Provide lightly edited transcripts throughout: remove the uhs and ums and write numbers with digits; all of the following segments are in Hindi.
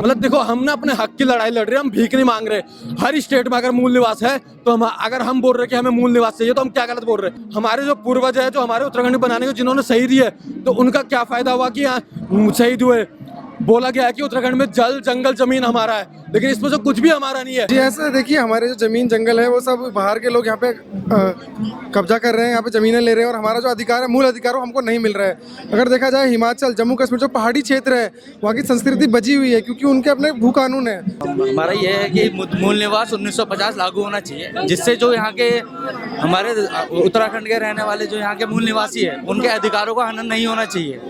मतलब देखो, हम ना अपने हक की लड़ाई लड़ रहे हैं, हम भीख नहीं मांग रहे। हर स्टेट में अगर मूल निवास है तो हम, अगर हम बोल रहे हैं कि हमें मूल निवास चाहिए, तो हम क्या गलत बोल रहे हैं? हमारे जो पूर्वज है, जो हमारे उत्तराखंड बनाने को जिन्होंने शहीद दिए, तो उनका क्या फायदा हुआ कि यहाँ शहीद हुए? बोला गया है कि उत्तराखंड में जल जंगल जमीन हमारा है, लेकिन इसमें से कुछ भी हमारा नहीं है। जी ऐसा देखिए, हमारे जो जमीन जंगल है वो सब बाहर के लोग यहाँ पे कब्जा कर रहे हैं, यहाँ पे जमीनें ले रहे हैं, और हमारा जो अधिकार है, मूल अधिकार वो हमको नहीं मिल रहा है। अगर देखा जाए हिमाचल, जम्मू कश्मीर जो पहाड़ी क्षेत्र है, वहाँ की संस्कृति बची हुई है क्योंकि उनके अपने भू कानून है। हमारा ये है कि मूल निवास 1950 लागू होना चाहिए, जिससे जो यहाँ के हमारे उत्तराखंड के रहने वाले जो यहाँ के मूल निवासी है, उनके अधिकारों का हनन नहीं होना चाहिए।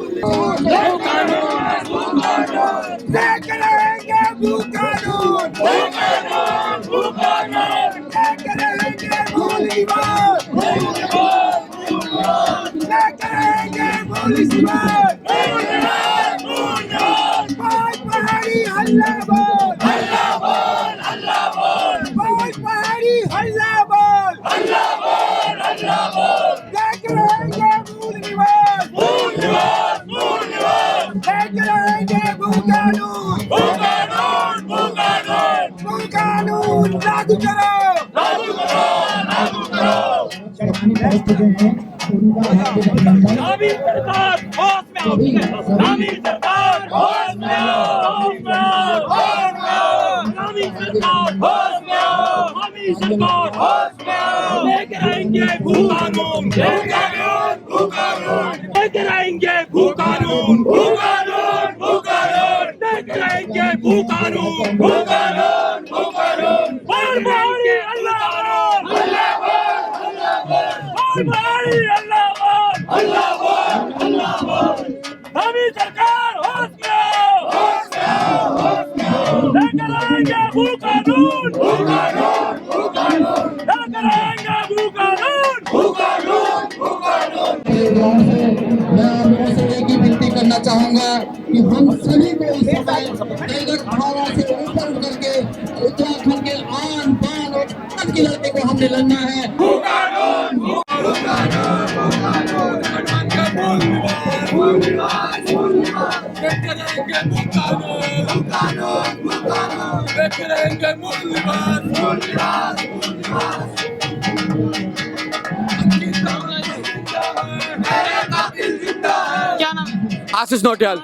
करना चाहूंगा कि हम सभी को इस समय धारा से ऊपर उठ करके उत्तराखंड के आन बान और शान की लड़ाई को हमने लड़ना है। क्या नाम? आशीष नौटियाल।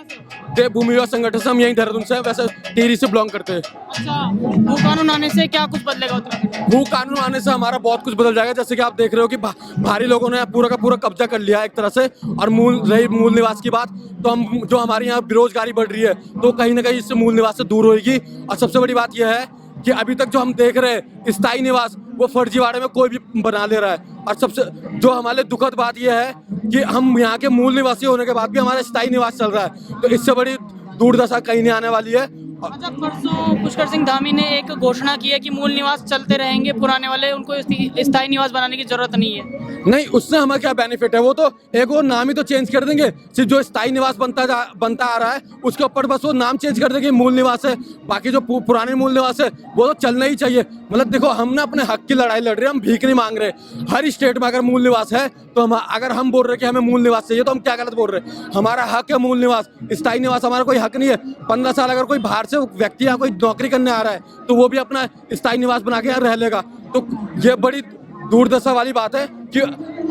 देवभूमि युवा संगठन से हम यहीं देहरादून से, वैसे टिहरी से बिलोंग करते हैं। अच्छा, भू कानून आने से क्या कुछ बदलेगा उत्तराखंड? भू कानून आने से हमारा बहुत कुछ बदल जाएगा। जैसे कि आप देख रहे हो कि भारी लोगों ने पूरा का पूरा कब्जा कर लिया है एक तरह से। और मूल निवास की बात, तो हम जो हमारे यहाँ बेरोजगारी बढ़ रही है, तो कहीं ना कहीं इससे मूल निवास से दूर होगी। और सबसे बड़ी बात यह है कि अभी तक जो हम देख रहे हैं स्थायी निवास, वो फर्जीवाड़े में कोई भी बना ले रहा है। और सबसे जो हमारे दुखद बात यह है कि हम यहाँ के मूल निवासी होने के बाद भी हमारा स्थायी निवास चल रहा है, तो इससे बड़ी दुर्दशा कहीं नहीं आने वाली है। अच्छा, परसों पुष्कर सिंह धामी ने एक घोषणा की है कि मूल निवास चलते रहेंगे, पुराने वाले, उनको स्थायी निवास बनाने की जरूरत नहीं है। नहीं, उससे हमें क्या बेनिफिट है? वो तो एक वो नाम ही तो चेंज कर देंगे। सिर्फ जो स्थायी निवास बनता आ रहा है उसके ऊपर बस वो नाम चेंज कर देंगे, मूल निवास है। बाकी जो पुराने मूल निवास है वो तो चलना ही चाहिए। मतलब देखो, हम ना अपने हक की लड़ाई लड़ रहे हैं, हम भीख नहीं मांग रहे। हर स्टेट में अगर मूल निवास है तो हम, अगर हम बोल रहे हैं कि हमें मूल निवास चाहिए, तो हम क्या गलत बोल रहे हैं? हमारा हक है मूल निवास, स्थायी निवास हमारा कोई हक नहीं है। 15 साल अगर कोई बाहर से व्यक्ति यहाँ कोई नौकरी करने आ रहा है, तो वो भी अपना स्थायी निवास बना के यहाँ रह लेगा। तो ये बड़ी दुर्दशा वाली बात है कि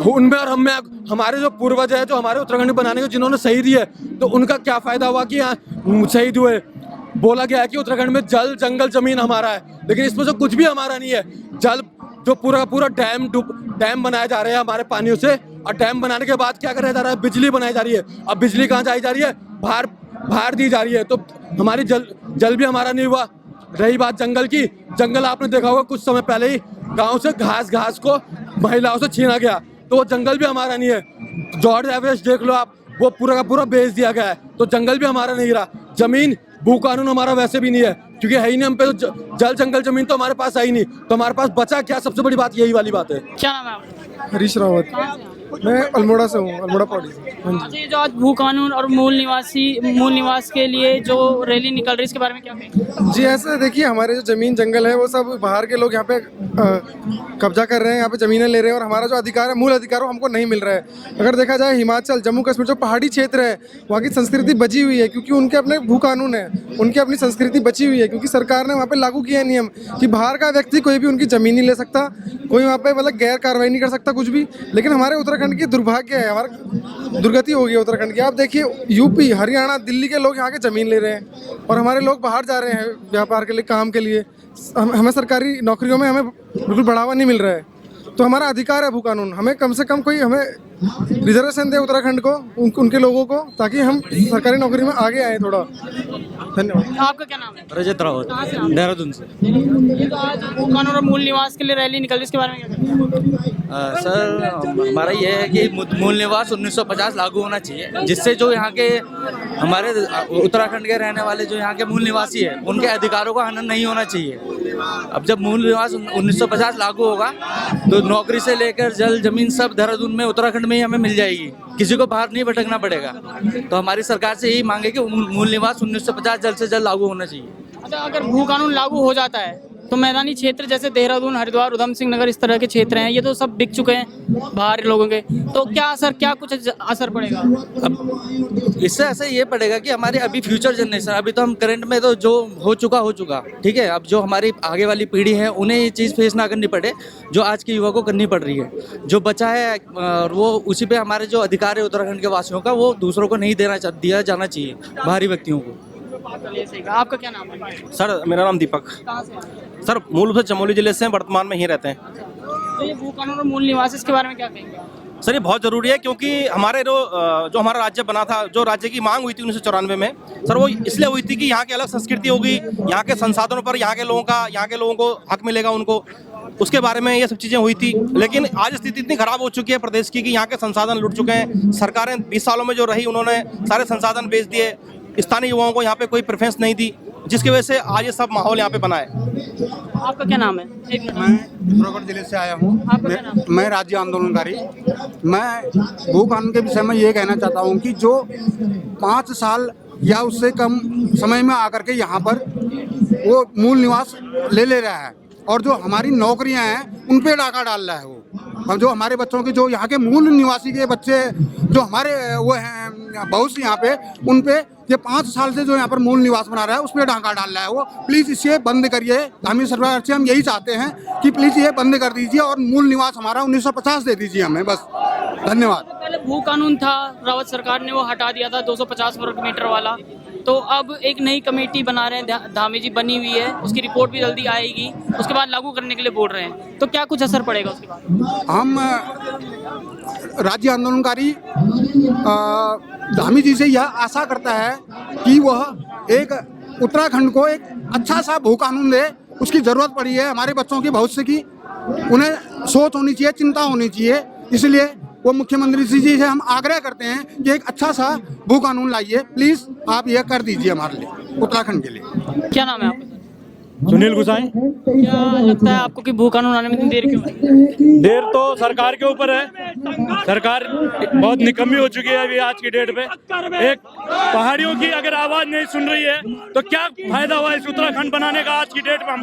उनमें और हमें, हमारे जो पूर्वज है, जो हमारे उत्तराखंड बनाने को जिन्होंने शहीद दिए, तो उनका क्या फायदा हुआ कि यहाँ शहीद हुए? बोला गया है कि उत्तराखंड में जल जंगल जमीन हमारा है, लेकिन इसमें से कुछ भी हमारा नहीं है। जल जो पूरा डैम बनाए जा रहे हैं हमारे पानियों से, और डैम बनाने के बाद क्या कराया जा रहा है? बिजली बनाई जा रही है। अब बिजली कहाँ जा रही है? बाहर दी जा रही है। तो हमारी जल भी हमारा नहीं हुआ। रही बात जंगल की, जंगल आपने देखा होगा कुछ समय पहले ही गांव से घास को महिलाओं से छीना गया, तो वो जंगल भी हमारा नहीं है। जॉर्ज एवरेस्ट देख लो आप, वो पूरा का पूरा बेच दिया गया है, तो जंगल भी हमारा नहीं रहा। जमीन भू कानून हमारा वैसे भी नहीं है, क्योंकि है ही नहीं हम पे, तो जल जंगल जमीन तो हमारे पास है ही नहीं, तो हमारे पास बचा क्या? सबसे बड़ी बात यही वाली बात है। क्या नाम है आपका? हरीश रावत, मैं अल्मोड़ा से हूँ, अल्मोड़ा पौड़ी से। हाँ जी। अच्छा, ये जो आज भू कानून और मूल निवास के लिए जो रैली निकल रही है इसके बारे में क्या कहेंगे? जी ऐसा देखिए, हमारे जो ज़मीन जंगल है वो सब बाहर के लोग यहाँ पे कब्जा कर रहे हैं, यहाँ पे ज़मीनें ले रहे हैं और हमारा जो अधिकार है, मूल अधिकार वो हमको नहीं मिल रहा है। अगर देखा जाए हिमाचल, जम्मू कश्मीर जो पहाड़ी क्षेत्र है, वहाँ की संस्कृति बची हुई है क्योंकि उनके अपने भू कानून है, उनकी अपनी संस्कृति बची हुई है क्योंकि सरकार ने वहाँ पे लागू किया है नियम कि बाहर का व्यक्ति कोई भी उनकी ज़मीन नहीं ले सकता, कोई वहाँ पे मतलब गैर कार्रवाई नहीं कर सकता कुछ भी। लेकिन हमारे उत्तराखंड की दुर्भाग्य है, हमारा दुर्गति हो गई है उत्तराखंड की। आप देखिए यूपी, हरियाणा, दिल्ली के लोग यहाँ के ज़मीन ले रहे हैं और हमारे लोग बाहर जा रहे हैं व्यापार के लिए, काम के लिए। हमें सरकारी नौकरियों में हमें बिल्कुल बढ़ावा नहीं मिल रहा है। तो हमारा अधिकार है भू कानून, हमें कम से कम कोई हमें रिजर्वेशन दे उत्तराखंड को, उनके लोगों को, ताकि हम सरकारी नौकरी में आगे आए थोड़ा। धन्यवाद। आपका क्या नाम है? रजत रावत, कहाँ से आप? देहरादून से। ये तो आज भू कानून और मूल निवास के लिए रैली निकल रही है, इसके बारे में क्या कहेंगे? सर हमारा ये है कि मूल निवास 1950 लागू होना चाहिए, जिससे जो यहाँ के हमारे उत्तराखंड के रहने वाले जो यहाँ के मूल निवासी है उनके अधिकारों का हनन नहीं होना चाहिए। अब जब मूल निवास 1950 लागू होगा तो नौकरी से लेकर जल जमीन सब देहरादून में, उत्तराखंड में ही हमें मिल जाएगी, किसी को बाहर नहीं भटकना पड़ेगा। तो हमारी सरकार से यही मांगे कि मूल निवास 1950 जल्द से जल्द लागू होना चाहिए। अच्छा, अगर भू कानून लागू हो जाता है तो मैदानी क्षेत्र जैसे देहरादून, हरिद्वार, उधम सिंह नगर, इस तरह के क्षेत्र हैं, ये तो सब बिक चुके हैं बाहर लोगों के, तो क्या कुछ असर पड़ेगा? अब इससे ऐसा ये पड़ेगा कि हमारे अभी फ्यूचर जनरेशन, अभी तो हम करंट में तो जो हो चुका, ठीक है। अब जो हमारी आगे वाली पीढ़ी है उन्हें ये चीज़ फेस ना करनी पड़े जो आज के युवा को करनी पड़ रही है। जो बचा है वो उसी पे हमारे जो अधिकार है उत्तराखंड के वासियों का, वो दूसरों को नहीं दिया जाना चाहिए, बाहरी व्यक्तियों को। आपका क्या नाम है? सर मेरा नाम दीपक। कहाँ से आप? सर मूल रूप से चमोली जिले से हैं, वर्तमान में ही रहते हैं। तो ये भू कानून और मूल निवास, इसके बारे में क्या कहेंगे? सर ये बहुत ज़रूरी है क्योंकि हमारे जो हमारा राज्य बना था, जो राज्य की मांग हुई थी 1994 में, सर वो इसलिए हुई थी कि यहाँ की अलग संस्कृति होगी, यहाँ के संसाधनों पर यहाँ के लोगों को हक मिलेगा उनको, उसके बारे में ये सब चीज़ें हुई थी। लेकिन आज स्थिति इतनी खराब हो चुकी है प्रदेश की कि यहाँ के संसाधन लुट चुके हैं। सरकारें 20 सालों में जो रही उन्होंने सारे संसाधन बेच दिए, स्थानीय युवाओं को यहाँ पे कोई प्रेफरेंस नहीं दी, जिसकी वजह से आज ये सब माहौल यहाँ पे बना है। आपका क्या नाम है? एक मिनट। मैं पिथौरागढ़ जिले से आया हूँ। आपका क्या नाम है? मैं राज्य आंदोलनकारी। मैं भू कानून के विषय में ये कहना चाहता हूँ कि जो 5 साल या उससे कम समय में आकर के यहाँ पर वो मूल निवास ले रहा है और जो हमारी नौकरियाँ हैं उन पे डाका डाल रहा है वो। और जो हमारे बच्चों के, जो यहाँ के मूल निवासी के बच्चे जो हमारे वो हैं बहुत यहाँ पे, उन पे ये 5 साल से जो यहाँ पर मूल निवास बना रहा है उस पर डाका डाल रहा है वो। प्लीज़ इसे बंद करिए। हमारी सरकार से हम यही चाहते हैं कि प्लीज़ ये बंद कर दीजिए और मूल निवास हमारा 1950 दे दीजिए हमें, बस। धन्यवाद। पहले भू कानून था, रावत सरकार ने वो हटा दिया था 250 वर्ग मीटर वाला, तो अब एक नई कमेटी बना रहे हैं, धामी जी बनी हुई है, उसकी रिपोर्ट भी जल्दी आएगी, उसके बाद लागू करने के लिए बोल रहे हैं, तो क्या कुछ असर पड़ेगा उसके बाद? हम राज्य आंदोलनकारी धामी जी से यह आशा करता है कि वह एक उत्तराखंड को एक अच्छा सा भू कानून दे। उसकी ज़रूरत पड़ी है हमारे बच्चों की भविष्य की, उन्हें सोच होनी चाहिए, चिंता होनी चाहिए। इसलिए वो मुख्यमंत्री जी से हम आग्रह करते हैं कि एक अच्छा सा भू कानून लाइए, प्लीज़ आप यह कर दीजिए हमारे लिए, उत्तराखंड के लिए। क्या नाम है आपका? सुनील गुसाई। क्या लगता है आपको कि भू कानून आने में इतनी देर क्यों है? देर तो सरकार के ऊपर है। सरकार बहुत निकम्मी हो चुकी है अभी आज की डेट पे। एक पहाड़ियों की अगर आवाज नहीं सुन रही है तो क्या फायदा हुआ इस उत्तराखंड बनाने का आज की डेट में?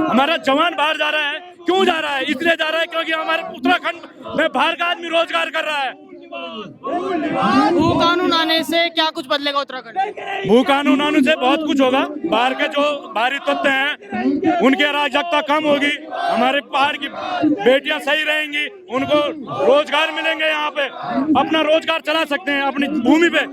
हमारा जवान बाहर जा रहा है, क्यों जा रहा है? इसलिए जा रहा है क्योंकि हमारे उत्तराखंड में बाहर का आदमी रोजगार कर रहा है। भू कानून आने से क्या कुछ बदलेगा उत्तराखंड? भू कानून आने से बहुत कुछ होगा। बाहर के जो बाहरी तत्व हैं उनकी अराजकता कम होगी, हमारे पहाड़ की बेटियां सही रहेंगी, उनको रोजगार मिलेंगे, यहाँ पे अपना रोजगार चला सकते हैं अपनी भूमि पे।